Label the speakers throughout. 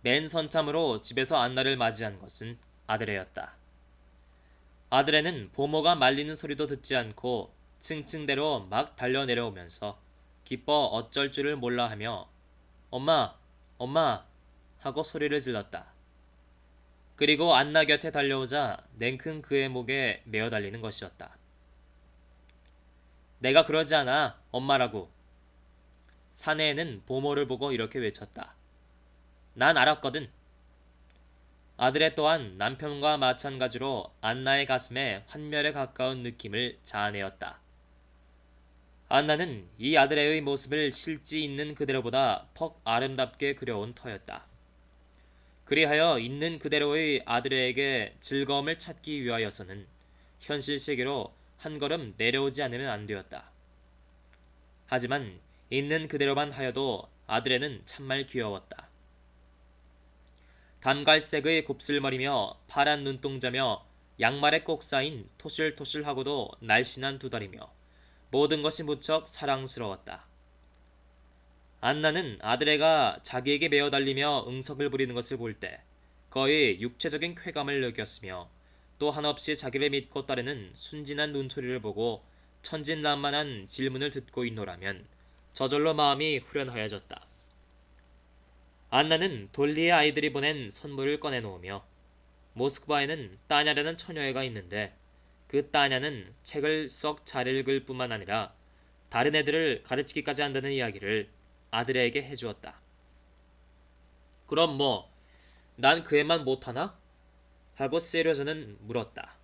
Speaker 1: 맨 선참으로 집에서 안나를 맞이한 것은 아드레였다. 아드레는 보모가 말리는 소리도 듣지 않고 층층대로 막 달려 내려오면서 기뻐 어쩔 줄을 몰라 하며 엄마, 엄마 하고 소리를 질렀다. 그리고 안나 곁에 달려오자 냉큼 그의 목에 메어 달리는 것이었다. 내가 그러지 않아, 엄마라고. 사내에는 보모를 보고 이렇게 외쳤다. 난 알았거든. 아드레 또한 남편과 마찬가지로 안나의 가슴에 환멸에 가까운 느낌을 자아내었다. 안나는 이 아드레의 모습을 실지 있는 그대로보다 퍽 아름답게 그려온 터였다. 그리하여 있는 그대로의 아드레에게 즐거움을 찾기 위하여서는 현실 세계로 한 걸음 내려오지 않으면 안 되었다. 하지만 있는 그대로만 하여도 아드레는 참말 귀여웠다. 담갈색의 곱슬머리며 파란 눈동자며 양말에 꼭 쌓인 토실토실하고도 날씬한 두 다리며 모든 것이 무척 사랑스러웠다. 안나는 아드레가 자기에게 메어 달리며 응석을 부리는 것을 볼 때 거의 육체적인 쾌감을 느꼈으며 또 한없이 자기를 믿고 따르는 순진한 눈초리를 보고 천진난만한 질문을 듣고 있노라면 저절로 마음이 후련하여졌다. 안나는 돌리의 아이들이 보낸 선물을 꺼내놓으며 모스크바에는 따냐라는 처녀애가 있는데 그 따냐는 책을 썩 잘 읽을 뿐만 아니라 다른 애들을 가르치기까지 한다는 이야기를 아들에게 해주었다. 그럼 뭐, 난 그 애만 못하나? 하고 세려저는 물었다.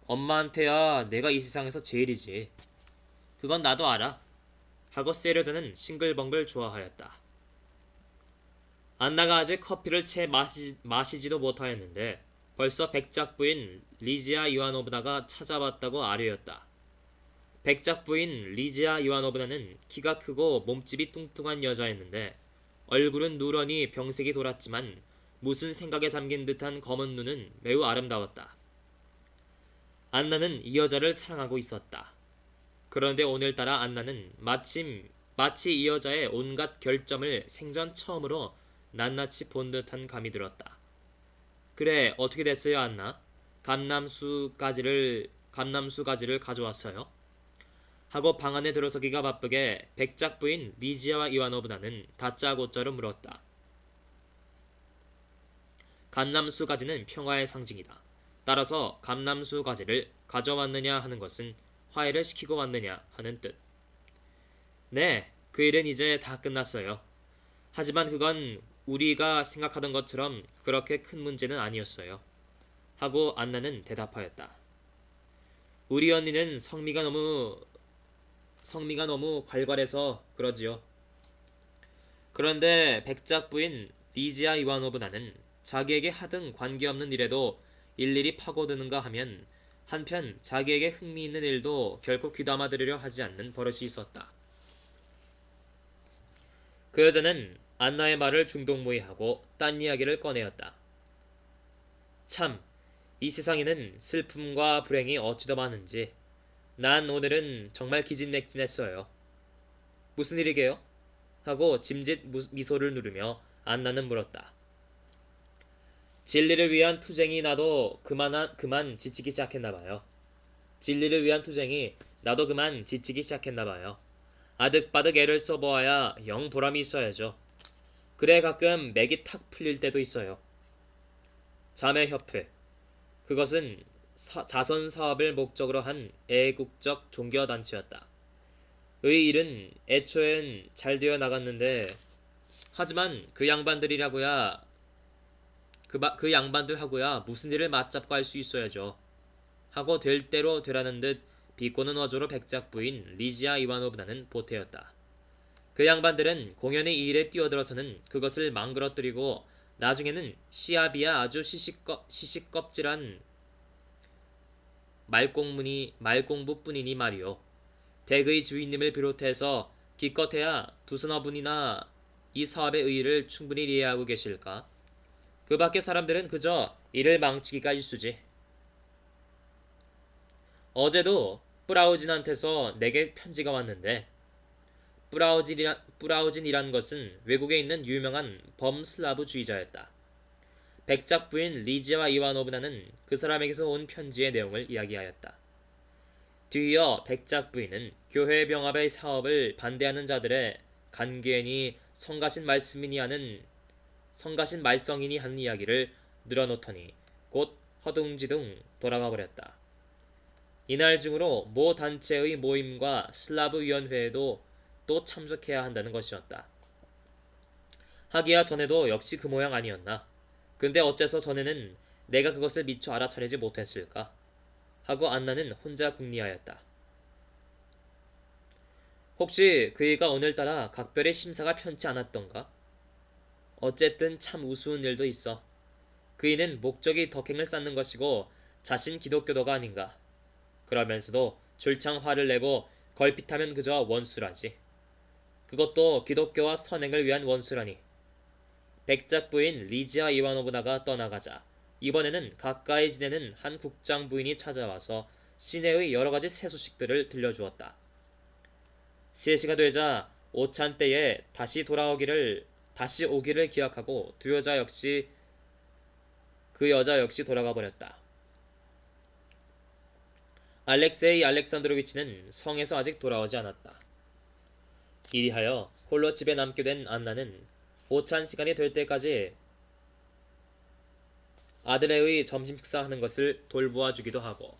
Speaker 1: 엄마한테야 내가 이 세상에서 제일이지. 그건 나도 알아. 하고 세려저는 싱글벙글 좋아하였다. 안나가 아직 커피를 채 마시지도 못하였는데 벌써 백작 부인 리지아 이와노브나가 찾아왔다고 아뢰었다. 백작 부인 리지아 이와노브나는 키가 크고 몸집이 뚱뚱한 여자였는데 얼굴은 누런이 병색이 돌았지만 무슨 생각에 잠긴 듯한 검은 눈은 매우 아름다웠다. 안나는 이 여자를 사랑하고 있었다. 그런데 오늘따라 안나는 마치 이 여자의 온갖 결점을 생전 처음으로 낱낱이 본 듯한 감이 들었다. 그래, 어떻게 됐어요, 안나? 감남수 가지를 가져왔어요? 하고 방 안에 들어서기가 바쁘게 백작 부인 리지아와 이와노브나는 다짜고짜로 물었다. 감남수 가지는 평화의 상징이다. 따라서 감남수 가지를 가져왔느냐 하는 것은 화해를 시키고 왔느냐 하는 뜻. 네, 그 일은 이제 다 끝났어요. 하지만 그건 우리가 생각하던 것처럼 그렇게 큰 문제는 아니었어요. 하고 안나는 대답하였다. 우리 언니는 성미가 너무 괄괄해서 그러지요. 그런데 백작 부인 리지아 이와노브나는 자기에게 하등 관계없는 일에도 일일이 파고드는가 하면 한편 자기에게 흥미있는 일도 결코 귀담아 들으려 하지 않는 버릇이 있었다. 그 여자는 안나의 말을 중동무이하고 딴 이야기를 꺼내었다. 참, 이 세상에는 슬픔과 불행이 어찌 더 많은지 난 오늘은 정말 기진맥진했어요. 무슨 일이게요? 하고 짐짓 미소를 누르며 안나는 물었다. 진리를 위한 투쟁이 나도 그만 지치기 시작했나봐요. 진리를 위한 투쟁이 나도 그만 지치기 시작했나봐요. 아득바득 애를 써보아야 영 보람이 있어야죠. 그래 가끔 맥이 탁 풀릴 때도 있어요. 자매협회. 그것은 자선사업을 목적으로 한 애국적 종교단체였다. 의 일은 애초엔 잘 되어 나갔는데 하지만 그 양반들하고야 무슨 일을 맞잡고 할 수 있어야죠. 하고 될 대로 되라는 듯 비꼬는 어조로 백작 부인 리지아 이와노브나는 보태었다. 그 양반들은 공연의 이 일에 뛰어들어서는 그것을 망그러뜨리고 나중에는 시합이야 아주 시시껍질한 말공부뿐이니 말이오. 댁의 주인님을 비롯해서 기껏해야 두서너 분이나 이 사업의 의의를 충분히 이해하고 계실까? 그 밖의 사람들은 그저 일을 망치기가 일쑤지. 어제도 뿌라우진한테서 내게 편지가 왔는데 뿌라우진이란 것은 외국에 있는 유명한 범슬라브주의자였다. 백작 부인 리지아 이와노브나는 그 사람에게서 온 편지의 내용을 이야기하였다. 뒤이어 백작 부인은 교회 병합의 사업을 반대하는 자들의 간견히 성가신 말썽이니 하는 이야기를 늘어놓더니 곧 허둥지둥 돌아가 버렸다. 이날 중으로 모 단체의 모임과 슬라브 위원회에도 또 참석해야 한다는 것이었다. 하기야 전에도 역시 그 모양 아니었나. 근데 어째서 전에는 내가 그것을 미처 알아차리지 못했을까? 하고 안나는 혼자 궁리하였다. 혹시 그이가 오늘따라 각별의 심사가 편치 않았던가? 어쨌든 참 우스운 일도 있어. 그이는 목적이 덕행을 쌓는 것이고 자신 기독교도가 아닌가. 그러면서도 줄창 화를 내고 걸핏하면 그저 원수라지. 그것도 기독교와 선행을 위한 원수라니. 백작 부인 리지아 이와노브나가 떠나가자 이번에는 가까이 지내는 한 국장 부인이 찾아와서 시내의 여러가지 새 소식들을 들려주었다. 3시가 되자 오찬 때에 다시 오기를 기약하고 그 여자 역시 돌아가 버렸다. 알렉세이 알렉산드로비치는 성에서 아직 돌아오지 않았다. 이리하여 홀로 집에 남게 된 안나는 오찬 시간이 될 때까지 아들애의 점심 식사하는 것을 돌보아 주기도 하고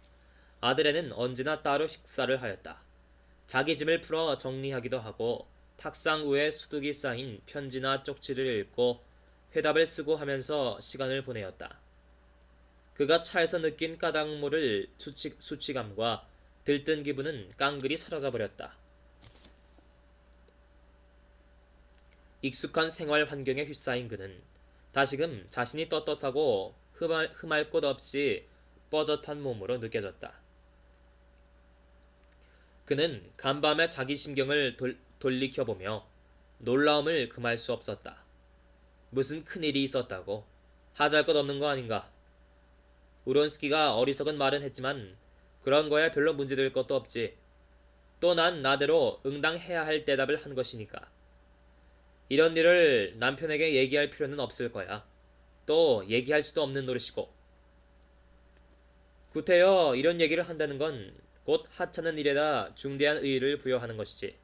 Speaker 1: 아들애는 언제나 따로 식사를 하였다. 자기 짐을 풀어 정리하기도 하고 탁상 위에 수둑이 쌓인 편지나 쪽지를 읽고 회답을 쓰고 하면서 시간을 보내었다. 그가 차에서 느낀 까닭 모를 수치감과 들뜬 기분은 깡그리 사라져버렸다. 익숙한 생활 환경에 휩싸인 그는 다시금 자신이 떳떳하고 흠할 곳 없이 뻐젓한 몸으로 느껴졌다. 그는 간밤에 자기 심경을 돌이켜보며 놀라움을 금할 수 없었다. 무슨 큰일이 있었다고? 하잘 것 없는 거 아닌가? 우론스키가 어리석은 말은 했지만 그런 거야 별로 문제될 것도 없지. 또 난 나대로 응당해야 할 대답을 한 것이니까. 이런 일을 남편에게 얘기할 필요는 없을 거야. 또 얘기할 수도 없는 노릇이고. 구태여 이런 얘기를 한다는 건 곧 하찮은 일에다 중대한 의의를 부여하는 것이지.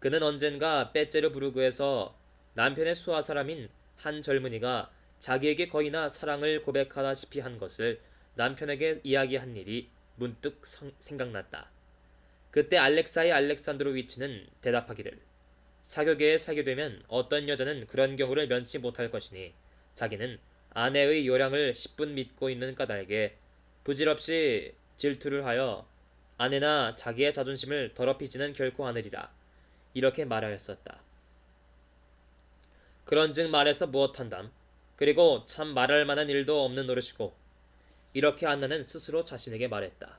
Speaker 1: 그는 언젠가 빼째르부르크에서 남편의 수하 사람인 한 젊은이가 자기에게 거의나 사랑을 고백하다시피 한 것을 남편에게 이야기한 일이 문득 생각났다. 그때 알렉사이 알렉산드로위치는 대답하기를 사교계에 살게 되면 어떤 여자는 그런 경우를 면치 못할 것이니 자기는 아내의 요량을 10분 믿고 있는 까닭에 부질없이 질투를 하여 아내나 자기의 자존심을 더럽히지는 결코 않으리라. 이렇게 말하였었다. 그런즉 말해서 무엇한담. 그리고 참 말할 만한 일도 없는 노릇이고. 이렇게 안나는 스스로 자신에게 말했다.